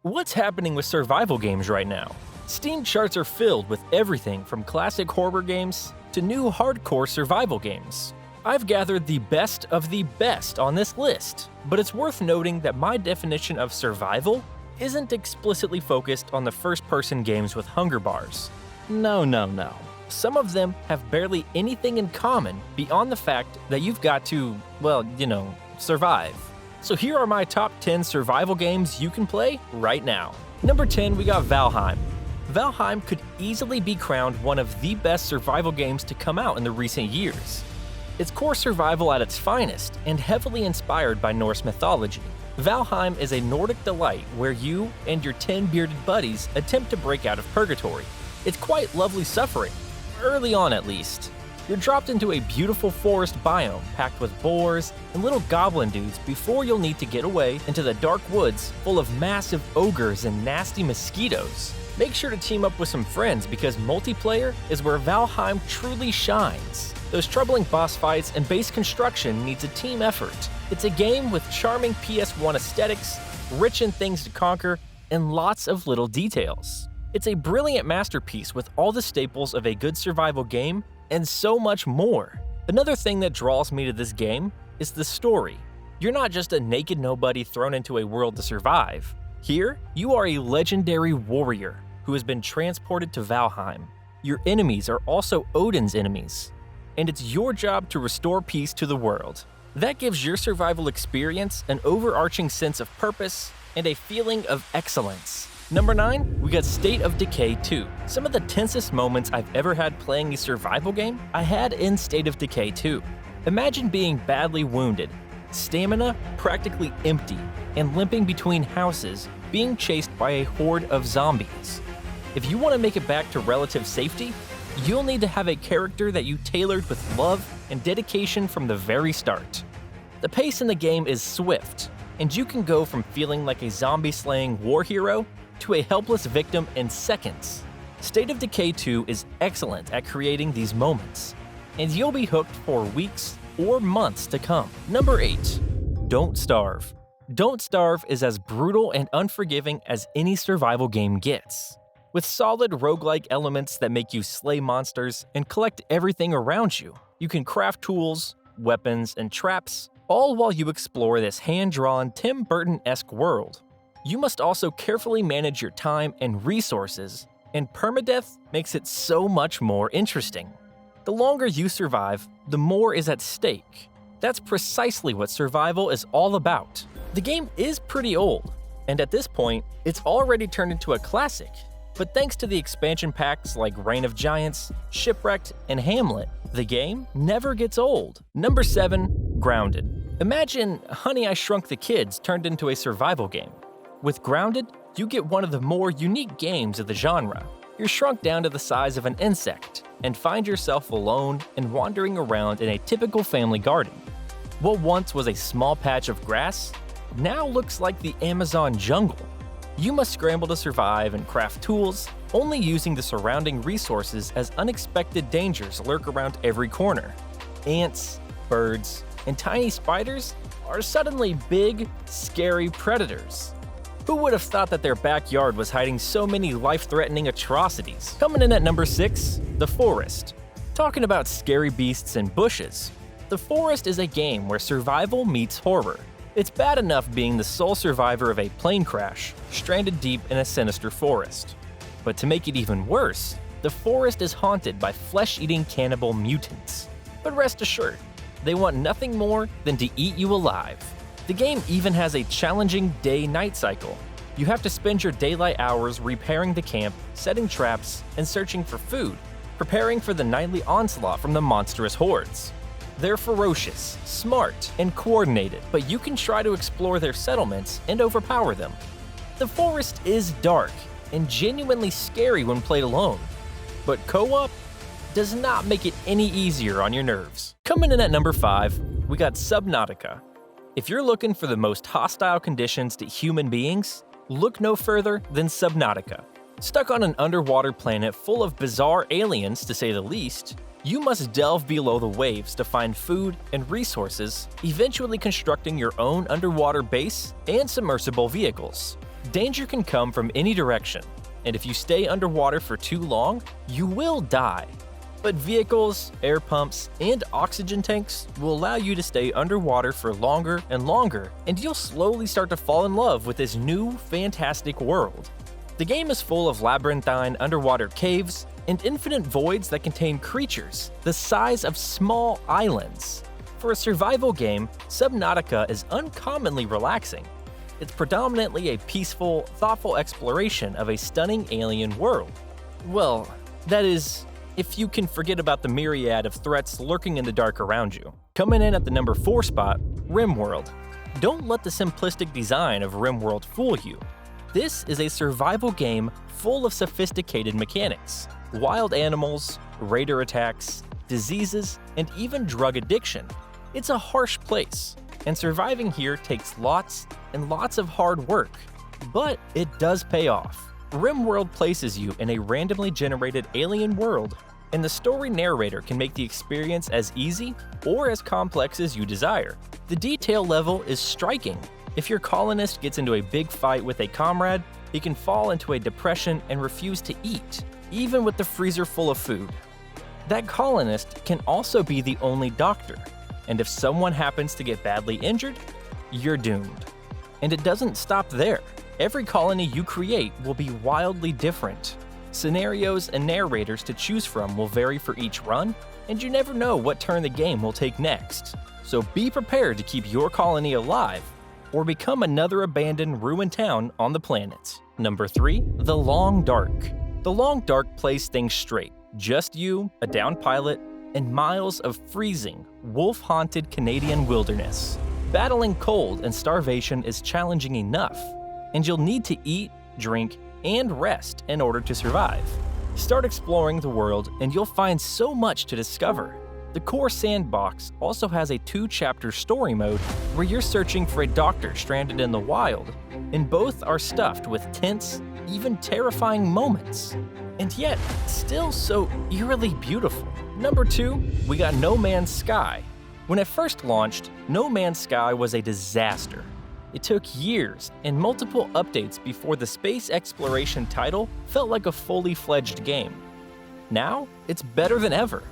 What's happening with survival games right now? Steam charts are filled with everything from classic horror games to new hardcore survival games. I've gathered the best of the best on this list, but it's worth noting that my definition of survival isn't explicitly focused on the first-person games with hunger bars. No. Some of them have barely anything in common beyond the fact that you've got to, survive. So here are my top 10 survival games you can play right now. Number 10, we got Valheim. Valheim could easily be crowned one of the best survival games to come out in the recent years. It's core survival at its finest and heavily inspired by Norse mythology. Valheim is a Nordic delight where you and your 10 bearded buddies attempt to break out of purgatory. It's quite lovely suffering, early on at least. You're dropped into a beautiful forest biome packed with boars and little goblin dudes before you'll need to get away into the dark woods full of massive ogres and nasty mosquitoes. Make sure to team up with some friends because multiplayer is where Valheim truly shines. Those troubling boss fights and base construction needs a team effort. It's a game with charming PS1 aesthetics, rich in things to conquer, and lots of little details. It's a brilliant masterpiece with all the staples of a good survival game and so much more. Another thing that draws me to this game is the story. You're not just a naked nobody thrown into a world to survive. Here, you are a legendary warrior who has been transported to Valheim. Your enemies are also Odin's enemies, and it's your job to restore peace to the world. That gives your survival experience an overarching sense of purpose and a feeling of excellence. Number 9, we got State of Decay 2. Some of the tensest moments I've ever had playing a survival game, I had in State of Decay 2. Imagine being badly wounded, stamina practically empty, and limping between houses, being chased by a horde of zombies. If you want to make it back to relative safety, you'll need to have a character that you tailored with love and dedication from the very start. The pace in the game is swift, and you can go from feeling like a zombie-slaying war hero to a helpless victim in seconds. State of Decay 2 is excellent at creating these moments, and you'll be hooked for weeks or months to come. Number 8, Don't Starve. Don't Starve is as brutal and unforgiving as any survival game gets. With solid roguelike elements that make you slay monsters and collect everything around you, you can craft tools, weapons, and traps, all while you explore this hand-drawn Tim Burton-esque world. You must also carefully manage your time and resources, and permadeath makes it so much more interesting. The longer you survive, the more is at stake. That's precisely what survival is all about. The game is pretty old, and at this point, it's already turned into a classic. But thanks to the expansion packs like Reign of Giants, Shipwrecked, and Hamlet, the game never gets old. Number 7, Grounded. Imagine Honey, I Shrunk the Kids turned into a survival game. With Grounded, you get one of the more unique games of the genre. You're shrunk down to the size of an insect and find yourself alone and wandering around in a typical family garden. What once was a small patch of grass now looks like the Amazon jungle. You must scramble to survive and craft tools, only using the surrounding resources as unexpected dangers lurk around every corner. Ants, birds, and tiny spiders are suddenly big, scary predators. Who would have thought that their backyard was hiding so many life-threatening atrocities? Coming in at number 6, The Forest. Talking about scary beasts and bushes, The Forest is a game where survival meets horror. It's bad enough being the sole survivor of a plane crash, stranded deep in a sinister forest. But to make it even worse, the forest is haunted by flesh-eating cannibal mutants. But rest assured, they want nothing more than to eat you alive. The game even has a challenging day-night cycle. You have to spend your daylight hours repairing the camp, setting traps, and searching for food, preparing for the nightly onslaught from the monstrous hordes. They're ferocious, smart, and coordinated, but you can try to explore their settlements and overpower them. The forest is dark and genuinely scary when played alone, but co-op does not make it any easier on your nerves. Coming in at number 5, we got Subnautica. If you're looking for the most hostile conditions to human beings, look no further than Subnautica. Stuck on an underwater planet full of bizarre aliens, to say the least, you must delve below the waves to find food and resources, eventually constructing your own underwater base and submersible vehicles. Danger can come from any direction, and if you stay underwater for too long, you will die. But vehicles, air pumps, and oxygen tanks will allow you to stay underwater for longer and longer, and you'll slowly start to fall in love with this new, fantastic world. The game is full of labyrinthine underwater caves and infinite voids that contain creatures the size of small islands. For a survival game, Subnautica is uncommonly relaxing. It's predominantly a peaceful, thoughtful exploration of a stunning alien world. Well, that is, if you can forget about the myriad of threats lurking in the dark around you. Coming in at the number 4 spot, RimWorld. Don't let the simplistic design of RimWorld fool you. This is a survival game full of sophisticated mechanics, wild animals, raider attacks, diseases, and even drug addiction. It's a harsh place, and surviving here takes lots and lots of hard work, but it does pay off. RimWorld places you in a randomly generated alien world, and the story narrator can make the experience as easy or as complex as you desire. The detail level is striking. If your colonist gets into a big fight with a comrade, he can fall into a depression and refuse to eat, even with the freezer full of food. That colonist can also be the only doctor, and if someone happens to get badly injured, you're doomed. And it doesn't stop there. Every colony you create will be wildly different. Scenarios and narrators to choose from will vary for each run, and you never know what turn the game will take next. So be prepared to keep your colony alive, or become another abandoned ruined town on the planet. Number 3, The Long Dark. The Long Dark plays things straight. Just you, a downed pilot, and miles of freezing, wolf-haunted Canadian wilderness. Battling cold and starvation is challenging enough, and you'll need to eat, drink, and rest in order to survive. Start exploring the world and you'll find so much to discover. The core sandbox also has a 2-chapter story mode where you're searching for a doctor stranded in the wild, and both are stuffed with tense, even terrifying moments, and yet still so eerily beautiful. Number 2, we got No Man's Sky. When it first launched, No Man's Sky was a disaster. It took years and multiple updates before the space exploration title felt like a fully fledged game. Now, it's better than ever.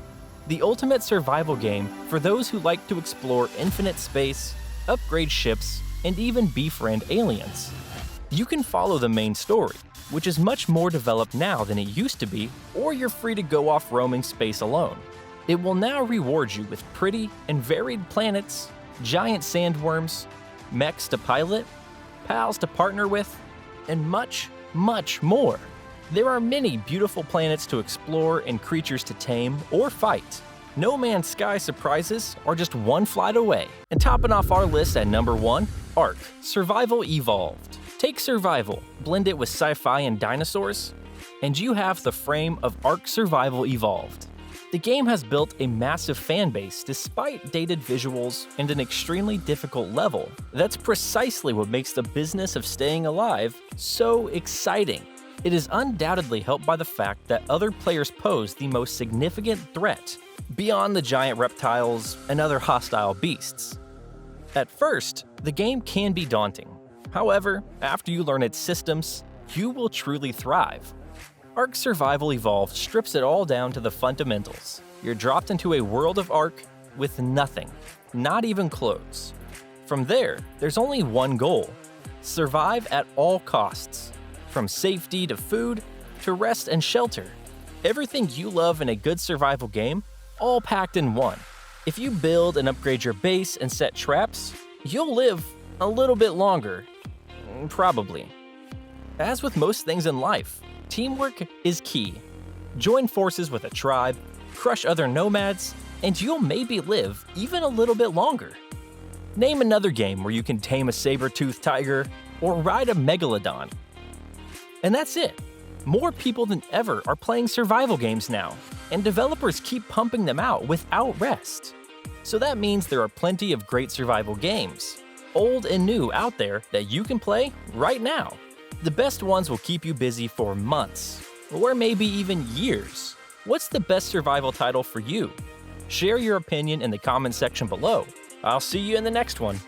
The ultimate survival game for those who like to explore infinite space, upgrade ships, and even befriend aliens. You can follow the main story, which is much more developed now than it used to be, or you're free to go off roaming space alone. It will now reward you with pretty and varied planets, giant sandworms, mechs to pilot, pals to partner with, and much, much more. There are many beautiful planets to explore and creatures to tame or fight. No Man's Sky surprises are just one flight away. And topping off our list at number 1, Ark: Survival Evolved. Take survival, blend it with sci-fi and dinosaurs, and you have the frame of Ark Survival Evolved. The game has built a massive fan base despite dated visuals and an extremely difficult level. That's precisely what makes the business of staying alive so exciting. It is undoubtedly helped by the fact that other players pose the most significant threat, beyond the giant reptiles and other hostile beasts. At first, the game can be daunting. However, after you learn its systems, you will truly thrive. Ark Survival Evolved strips it all down to the fundamentals. You're dropped into a world of Ark with nothing, not even clothes. From there, there's only one goal: survive at all costs. From safety to food, to rest and shelter. Everything you love in a good survival game, all packed in one. If you build and upgrade your base and set traps, you'll live a little bit longer. Probably. As with most things in life, teamwork is key. Join forces with a tribe, crush other nomads, and you'll maybe live even a little bit longer. Name another game where you can tame a saber-toothed tiger or ride a megalodon. And that's it. More people than ever are playing survival games now, and developers keep pumping them out without rest. So that means there are plenty of great survival games, old and new, out there that you can play right now. The best ones will keep you busy for months, or maybe even years. What's the best survival title for you? Share your opinion in the comment section below. I'll see you in the next one.